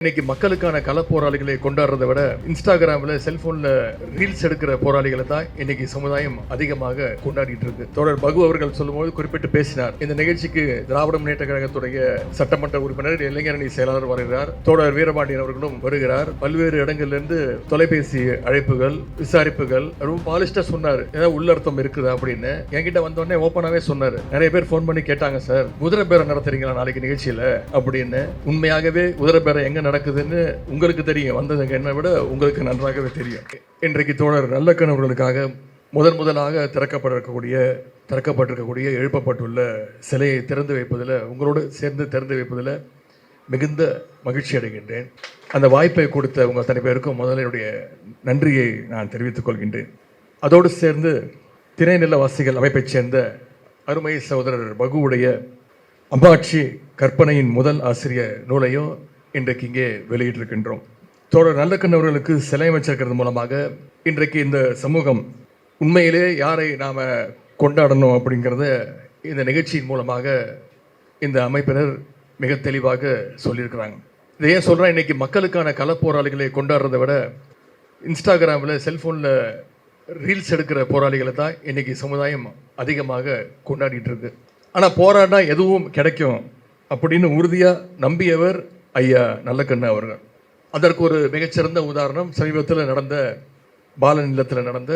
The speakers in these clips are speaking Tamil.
இன்னைக்கு மக்களுக்கான கள போராளிகளை கொண்டாடுறதை விட இன்ஸ்டாகிராம்ல செல்போன்ல ரீல்ஸ் எடுக்கிற போராளிகளை தான் இன்னைக்கு சமுதாயம் அதிகமாக கொண்டாடிட்டு இருக்கு. தோழர் பகு அவர்கள் சொல்லும்போது குறிப்பிட்டு பேசினார். இந்த நிகழ்ச்சிக்கு திராவிட முன்னேற்ற கழகத்துடைய சட்டமன்ற உறுப்பினர் இளைஞரணி செயலாளர் வருகிறார். தோழர் வீரபாண்டியன் அவர்களும் வருகிறார். பல்வேறு இடங்கள்ல தொலைபேசி அழைப்புகள், விசாரிப்புகள். ரொம்ப பாலிஸ்டா சொன்னாரு, ஏதாவது உள்ளர்த்தம் இருக்குதா அப்படின்னு. என்கிட்ட வந்தோடனே ஓப்பனாவே சொன்னாரு. நிறைய பேர் போன் பண்ணி கேட்டாங்க, சார் குதிரை பேரம் நடத்துறீங்களா நாளைக்கு நிகழ்ச்சியில அப்படின்னு. உண்மையாகவே குதிரை பேரம் எங்க நடக்குதுன்னு உங்களுக்கு தெரியும், வந்ததுங்க என்னை விட உங்களுக்கு நன்றாகவே தெரியும். இன்றைக்கு தோழர் நல்லக்கண் அவர்களுக்காக முதலாக திறக்கப்பட்டிருக்கக்கூடிய எழுப்பப்பட்டுள்ள சிலையை திறந்து வைப்பதில், உங்களோடு சேர்ந்து திறந்து வைப்பதில் மிகுந்த மகிழ்ச்சி அடைகின்றேன். அந்த வாய்ப்பை கொடுத்த உங்கள் அத்தனை பேருக்கும் முதலினுடைய நன்றியை நான் தெரிவித்துக் கொள்கின்றேன். அதோடு சேர்ந்து திரைநிலவாசிகள் அமைப்பைச் சேர்ந்த அருமை சகோதரர் பகுவுடைய அம்பாட்சி கற்பனையின் முதல் ஆசிரியர் நூலையும் இன்றைக்கு இங்கே வெளியிட்டிருக்கின்றோம். தோழர் நல்லக்கண் அவர்களுக்கு சிலை அமைச்சிருக்கிறது மூலமாக இன்றைக்கு இந்த சமூகம் உண்மையிலே யாரை நாம் கொண்டாடணும் அப்படிங்கிறத இந்த நிகழ்ச்சியின் மூலமாக இந்த அமைப்பினர் மிக தெளிவாக சொல்லியிருக்கிறாங்க. இதை ஏன் சொல்கிறேன், இன்றைக்கி மக்களுக்கான கள போராளிகளை கொண்டாடுறதை விட இன்ஸ்டாகிராமில் செல்ஃபோனில் ரீல்ஸ் எடுக்கிற போராளிகளை தான் இன்றைக்கி சமுதாயம் அதிகமாக கொண்டாடிட்டு இருக்கு. ஆனால் போராடினா எதுவும் கிடைக்கும் அப்படின்னு உறுதியாக நம்பியவர் ஐயா நல்லக்கண்ணு அவர்கள். அதற்கு ஒரு மிகச்சிறந்த உதாரணம் சமீபத்தில் நடந்த பாலன் இல்லத்தில் நடந்த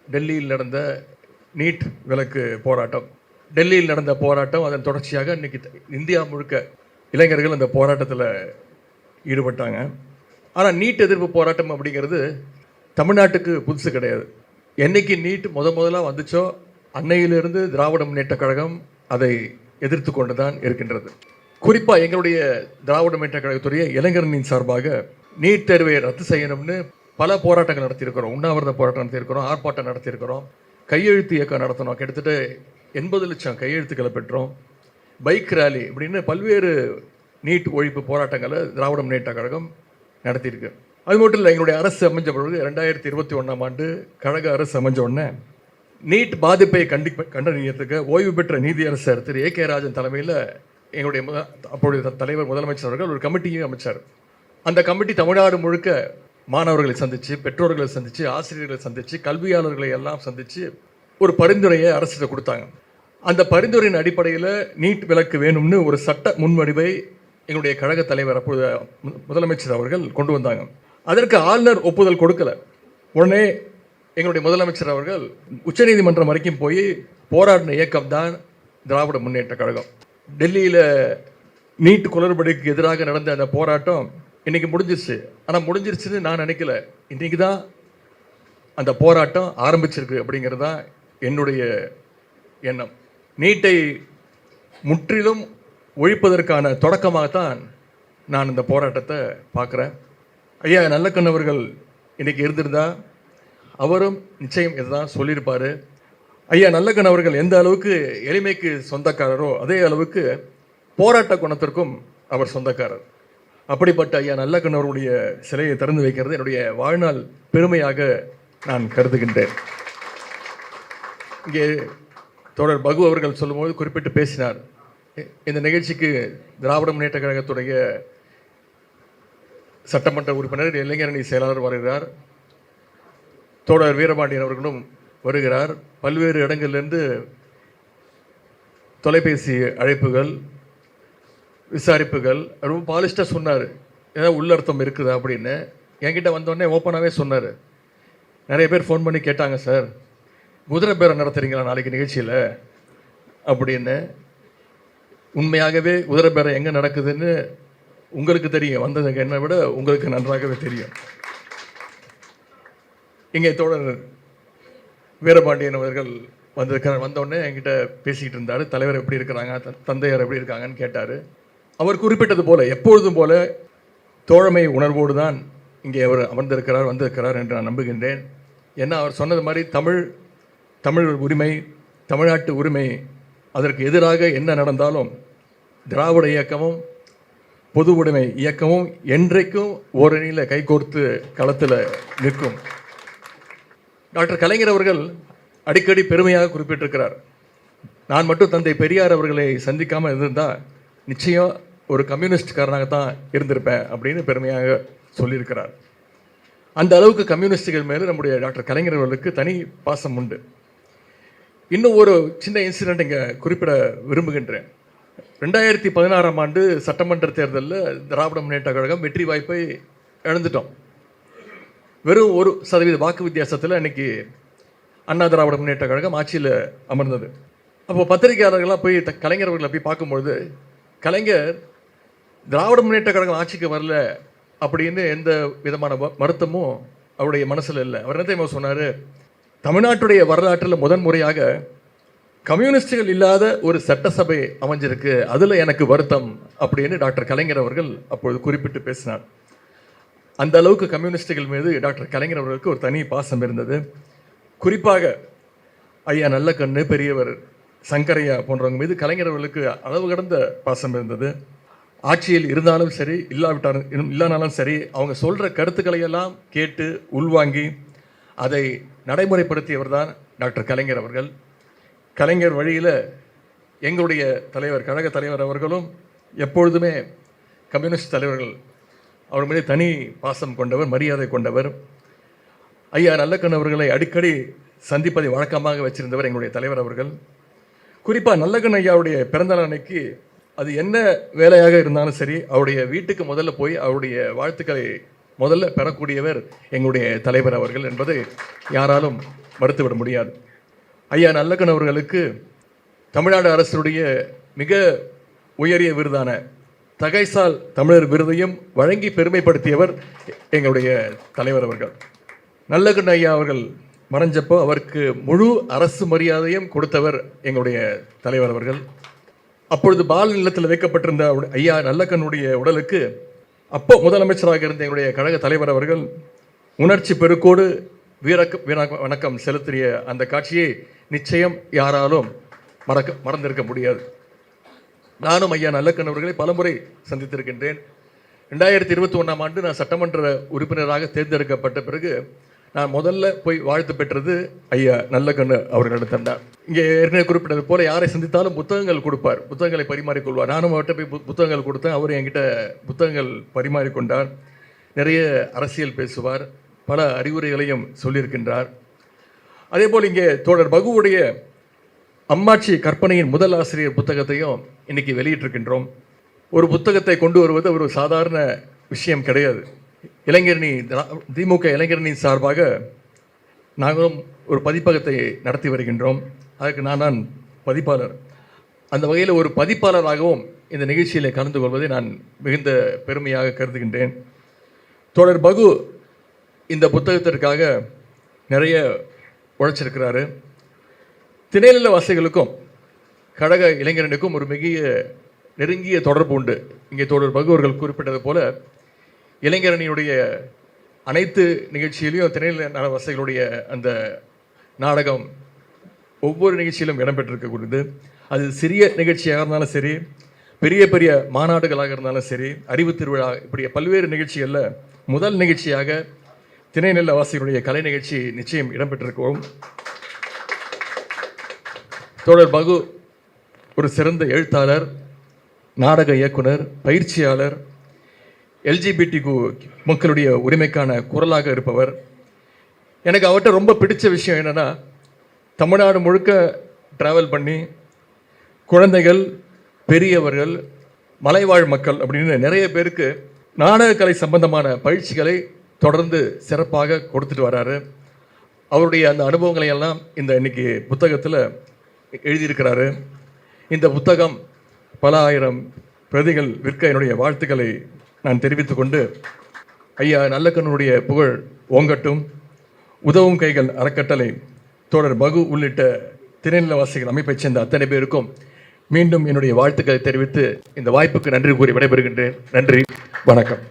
டெல்லியில் நடந்த நீட் விலக்கு போராட்டம். டெல்லியில் நடந்த போராட்டம், அதன் தொடர்ச்சியாக இன்னைக்கு இந்தியா முழுக்க இளைஞர்கள் அந்த போராட்டத்தில் ஈடுபட்டாங்க. ஆனால் நீட் எதிர்ப்பு போராட்டம் அப்படிங்கிறது தமிழ்நாட்டுக்கு புதுசு கிடையாது. என்னைக்கு நீட் முதலாக வந்துச்சோ அன்னையிலிருந்து திராவிட முன்னேற்ற கழகம் அதை எதிர்த்து கொண்டு தான் இருக்கின்றது. குறிப்பாக எங்களுடைய திராவிட முன்னேற்ற கழகத்துடைய இளைஞரணியின் சார்பாக நீட் தேர்வை ரத்து செய்யணும்னு பல போராட்டங்கள் நடத்தியிருக்கிறோம். உண்ணாவிரத போராட்டம் நடத்தியிருக்கிறோம், ஆர்ப்பாட்டம் நடத்தியிருக்கிறோம், கையெழுத்து இயக்கம் நடத்தினோம். கிட்டத்தட்ட 80 லட்சம் கையெழுத்துக்களை பெற்றோம். பைக் ரேலி இப்படின்னு பல்வேறு நீட் ஒழிப்பு போராட்டங்களை திராவிட முன்னேற்ற கழகம் நடத்தியிருக்கு. அது மட்டும் இல்லை, எங்களுடைய அரசு அமைஞ்ச பொழுது 2021ஆம் ஆண்டு கழக அரசு அமைஞ்ச உடனே நீட் பாதிப்பை கண்டறியத்துக்கு ஓய்வு பெற்ற நீதியரசர் திரு A.K. ராஜன் தலைமையில் எங்களுடைய அப்பொழுது தலைவர் முதலமைச்சர் அவர்கள் ஒரு கமிட்டியை அமைச்சார். அந்த கமிட்டி தமிழ்நாடு முழுக்க மாணவர்களை சந்தித்து, பெற்றோர்களை சந்தித்து, ஆசிரியர்களை சந்தித்து, கல்வியாளர்களை எல்லாம் சந்தித்து ஒரு பரிந்துரையை அரசிடம் கொடுத்தாங்க. அந்த பரிந்துரையின் அடிப்படையில் நீட் விலக்கு வேணும்னு ஒரு சட்ட முன்வடிவை எங்களுடைய கழக தலைவர் அப்பொழுது முதலமைச்சர் அவர்கள் கொண்டு வந்தாங்க. அதற்கு ஆளுநர் ஒப்புதல் கொடுக்கல. உடனே எங்களுடைய முதலமைச்சர் அவர்கள் உச்சநீதிமன்றம் வரைக்கும் போய் போராடின இயக்கம் தான் திராவிட முன்னேற்ற கழகம். டெல்லியில் நீட் குளறுபடிக்கு எதிராக நடந்த அந்த போராட்டம் இன்னைக்கு முடிஞ்சிருச்சு. ஆனால் முடிஞ்சிருச்சுன்னு நான் நினைக்கல, இன்னைக்கு தான் அந்த போராட்டம் ஆரம்பிச்சிருக்கு அப்படிங்கிறது தான் என்னுடைய எண்ணம். நீட்டை முற்றிலும் ஒழிப்பதற்கான தொடக்கமாகத்தான் நான் இந்த போராட்டத்தை பார்க்குறேன். ஐயா நல்லக்கண் அவர்கள் இன்னைக்கு இருந்திருந்தா அவரும் நிச்சயம் இதுதான் சொல்லியிருப்பார். ஐயா நல்லக்கண் அவர்கள் எந்த அளவுக்கு எளிமைக்கு சொந்தக்காரரோ அதே அளவுக்கு போராட்ட குணத்திற்கும் அவர் சொந்தக்காரர். அப்படிப்பட்ட ஐயா நல்லக்கண் அவருடைய சிலையை திறந்து வைக்கிறது என்னுடைய வாழ்நாள் பெருமையாக நான் கருதுகின்றேன். இங்கே தோழர் பகு அவர்கள் சொல்லும்போது குறிப்பிட்டு பேசினார். இந்த நிகழ்ச்சிக்கு திராவிட முன்னேற்ற கழகத்துடைய சட்டமன்ற உறுப்பினர் இளைஞரணி செயலாளர் வருகிறார். தோழர் வீரபாண்டியன் அவர்களும் வருகிறார். பல்வேறு இடங்கள்லேருந்து தொலைபேசி அழைப்புகள், விசாரிப்புகள். ரொம்ப பாலிஸ்டாக சொன்னார், ஏதாவது உள்ளர்த்தம் இருக்குதா அப்படின்னு. என்கிட்ட வந்தோடனே ஓப்பனாகவே சொன்னார். நிறைய பேர் ஃபோன் பண்ணி கேட்டாங்க, சார் குதிரை பேரம் நடத்துறீங்களா நாளைக்கு நிகழ்ச்சியில் அப்படின்னு. உண்மையாகவே குதிரை பேரம் எங்கே நடக்குதுன்னு உங்களுக்கு தெரியும், வந்ததுங்க என்னை விட உங்களுக்கு நன்றாகவே தெரியும். இங்கே தோழர் வீரபாண்டியன் அவர்கள் வந்தோடனே என்கிட்ட பேசிக்கிட்டு இருந்தார். தலைவர் எப்படி இருக்கிறாங்க, தந்தையார் எப்படி இருக்காங்கன்னு கேட்டார். அவர் குறிப்பிட்டது போல எப்பொழுதும் போல தோழமை உணர்வோடு தான் இங்கே அவர் வந்திருக்கிறார் என்று நான் நம்புகின்றேன். ஏன்னா அவர் சொன்னது மாதிரி தமிழ் உரிமை, தமிழ்நாட்டு உரிமை, அதற்கு எதிராக என்ன நடந்தாலும் திராவிட இயக்கமும் பொது உடைமை இயக்கமும் என்றைக்கும் ஓரணியில் கைகோர்த்து களத்தில் நிற்கும். டாக்டர் கலைஞர் அவர்கள் அடிக்கடி பெருமையாக குறிப்பிட்டிருக்கிறார், நான் மட்டும் தந்தை பெரியார் அவர்களை சந்திக்காமல் இருந்திருந்தால் நிச்சயம் ஒரு கம்யூனிஸ்ட்காரனாகத்தான் இருந்திருப்பேன் அப்படின்னு பெருமையாக சொல்லியிருக்கிறார். அந்த அளவுக்கு கம்யூனிஸ்டுகள் மேலே நம்முடைய டாக்டர் கலைஞர் அவர்களுக்கு தனி பாசம் உண்டு. இன்னும் ஒரு சின்ன இன்சிடென்ட் இங்கே குறிப்பிட விரும்புகின்றேன். 2016 ஆண்டு சட்டமன்ற தேர்தலில் திராவிட முன்னேற்ற கழகம் வெற்றி வாய்ப்பை இழந்துட்டோம். வெறும் 1% வாக்கு வித்தியாசத்தில் அன்னைக்கு அண்ணா திராவிட முன்னேற்ற கழகம் ஆட்சியில் அமர்ந்தது. அப்போ பத்திரிகையாளர்கள்லாம் போய் கலைஞர் அவர்களை போய் பார்க்கும்பொழுது, கலைஞர் திராவிட முன்னேற்ற கழகம் ஆட்சிக்கு வரல அப்படின்னு எந்த விதமான வருத்தமும் அவருடைய மனசில் இல்லை. அவர் என்ன தெரியுமா சொன்னார், தமிழ்நாட்டுடைய வரலாற்றில் முதன்முறையாக கம்யூனிஸ்டுகள் இல்லாத ஒரு சட்டசபை அமைஞ்சிருக்கு, அதில் எனக்கு வருத்தம் அப்படின்னு டாக்டர் கலைஞர் அவர்கள் அப்பொழுது குறிப்பிட்டு பேசினார். அந்த அளவுக்கு கம்யூனிஸ்டுகள் மீது டாக்டர் கலைஞர் அவர்களுக்கு ஒரு தனி பாசம் இருந்தது. குறிப்பாக ஐயா நல்லக்கண்ணு, பெரியவர் சங்கரையா போன்றவங்க மீது கலைஞர் அவர்களுக்கு அளவு கடந்த பாசம் இருந்தது. ஆட்சியில் இருந்தாலும் சரி, இல்லைனாலும் சரி, அவங்க சொல்கிற கருத்துக்களை எல்லாம் கேட்டு உள்வாங்கி அதை நடைமுறைப்படுத்தியவர் தான் டாக்டர் கலைஞர் அவர்கள். கலைஞர் வழியில் எங்களுடைய தலைவர், கழக தலைவர் அவர்களும் எப்பொழுதுமே கம்யூனிஸ்ட் தலைவர்கள் அவர் மீது தனி பாசம் கொண்டவர், மரியாதை கொண்டவர். ஐயா நல்லக்கண்ணு அவர்களை அடிக்கடி சந்திப்பதை வழக்கமாக வச்சிருந்தவர் எங்களுடைய தலைவர் அவர்கள். குறிப்பாக நல்லக்கண்ணு ஐயாவுடைய பிறந்தநாள் அன்னைக்கு அது என்ன வேலையாக இருந்தாலும் சரி, அவருடைய வீட்டுக்கு முதல்ல போய் அவருடைய வாழ்த்துக்களை முதல்ல பெறக்கூடியவர் எங்களுடைய தலைவர் அவர்கள் என்பதை யாராலும் மறுத்துவிட முடியாது. ஐயா நல்லக்கண்ணு அவர்களுக்கு தமிழ்நாடு அரசுடைய மிக உயரிய விருதான தகைசால் தமிழர் விருதையும் வழங்கி பெருமைப்படுத்தியவர் எங்களுடைய தலைவர் அவர்கள். நல்லக்கண்ணு ஐயா அவர்கள் மறைஞ்சப்போ அவருக்கு முழு அரசு மரியாதையும் கொடுத்தவர் எங்களுடைய தலைவர் அவர்கள். அப்பொழுது பால் நிலத்தில் வைக்கப்பட்டிருந்த ஐயா நல்லக்கண்ணுடைய உடலுக்கு அப்போ முதலமைச்சராக இருந்த எங்களுடைய கழக தலைவர் அவர்கள் உணர்ச்சி பெருக்கோடு வணக்கம் செலுத்திய அந்த காட்சியை நிச்சயம் யாராலும் மறந்திருக்க முடியாது. நானும் ஐயா நல்லக்கண்ணு அவர்களை பலமுறை சந்தித்திருக்கின்றேன். 2021 ஆண்டு நான் சட்டமன்ற உறுப்பினராக தேர்ந்தெடுக்கப்பட்ட பிறகு நான் முதல்ல போய் வாழ்த்து பெற்றது ஐயா நல்லக்கண்ணு அவர்களிடம் தான். இங்கே ஏற்கனவே குறிப்பிட்டது போல யாரை சந்தித்தாலும் புத்தகங்கள் கொடுப்பார், புத்தகங்களை பரிமாறிக்கொள்வார். நானும் அவர்கிட்ட போய் புத்தகங்கள் கொடுத்தேன், அவர் என்கிட்ட புத்தகங்கள் பரிமாறிக்கொண்டார். நிறைய அரசியல் பேசுவார், பல அறிவுரைகளையும் சொல்லியிருக்கின்றார். அதே போல் இங்கே தோழர் பகுவுடைய அம்மாட்சி கற்பனையின் முதல் ஆசிரியர் புத்தகத்தையும் இன்னைக்கு வெளியிட்டிருக்கின்றோம். ஒரு புத்தகத்தை கொண்டு வருவது ஒரு சாதாரண விஷயம் கிடையாது. இளைஞரணி, திமுக இளைஞரணி சார்பாக நாங்களும் ஒரு பதிப்பகத்தை நடத்தி வருகின்றோம். அதற்கு நான் பதிப்பாளர். அந்த வகையில் ஒரு பதிப்பாளராகவும் இந்த நிகழ்ச்சியில் கலந்து கொள்வதை நான் மிகுந்த பெருமையாக கருதுகின்றேன். தோழர் பகு இந்த புத்தகத்திற்காக நிறைய உழைச்சிருக்கிறாரு. திணைநில வாசிகளுக்கும் கழக இளைஞரனுக்கும் ஒரு மிக நெருங்கிய தொடர்பு உண்டு. இங்கே தோழர் பகு அவர்கள் குறிப்பிட்டது போல இளைஞரணியுடைய அனைத்து நிகழ்ச்சியிலையும் திணைநில வாசிகளுடைய அந்த நாடகம் ஒவ்வொரு நிகழ்ச்சியிலும் இடம்பெற்றிருக்கக்கூடியது. அது சிறிய நிகழ்ச்சியாக இருந்தாலும் சரி, பெரிய பெரிய மாநாடுகளாக இருந்தாலும் சரி, அறிவு திருவிழா, இப்படி பல்வேறு நிகழ்ச்சிகளில் முதல் நிகழ்ச்சியாக திணைநில வாசிகளுடைய கலை நிகழ்ச்சி நிச்சயம் இடம்பெற்றிருக்கிறோம். தோழர் பகு ஒரு சிறந்த எழுத்தாளர், நாடக இயக்குனர், பயிற்சியாளர், LGBT மக்களுடைய உரிமைக்கான குரலாக இருப்பவர். எனக்கு அவர்கிட்ட ரொம்ப பிடிச்ச விஷயம் என்னென்னா, தமிழ்நாடு முழுக்க ட்ராவல் பண்ணி குழந்தைகள், பெரியவர்கள், மலைவாழ் மக்கள் அப்படின்னு நிறைய பேருக்கு நாடகக்கலை சம்பந்தமான பயிற்சிகளை தொடர்ந்து சிறப்பாக கொடுத்துட்டு வராரு. அவருடைய அந்த அனுபவங்களை எல்லாம் இந்த இன்னைக்கு புத்தகத்தில் எழுதியிருக்கிறாரு. இந்த புத்தகம் பல ஆயிரம் பிரதிகள் விற்க என்னுடைய வாழ்த்துக்களை நான் தெரிவித்துக் கொண்டு, ஐயா நல்லக்கண்ணுடைய புகழ் ஓங்கட்டும். உதவும் கைகள் அறக்கட்டளை, தோழர் பகு உள்ளிட்ட திணைநிலவாசிகள் அமைப்பைச் சேர்ந்த அத்தனை பேருக்கும் மீண்டும் என்னுடைய வாழ்த்துக்களை தெரிவித்து இந்த வாய்ப்புக்கு நன்றி கூறி விடைபெறுகின்றேன். நன்றி, வணக்கம்.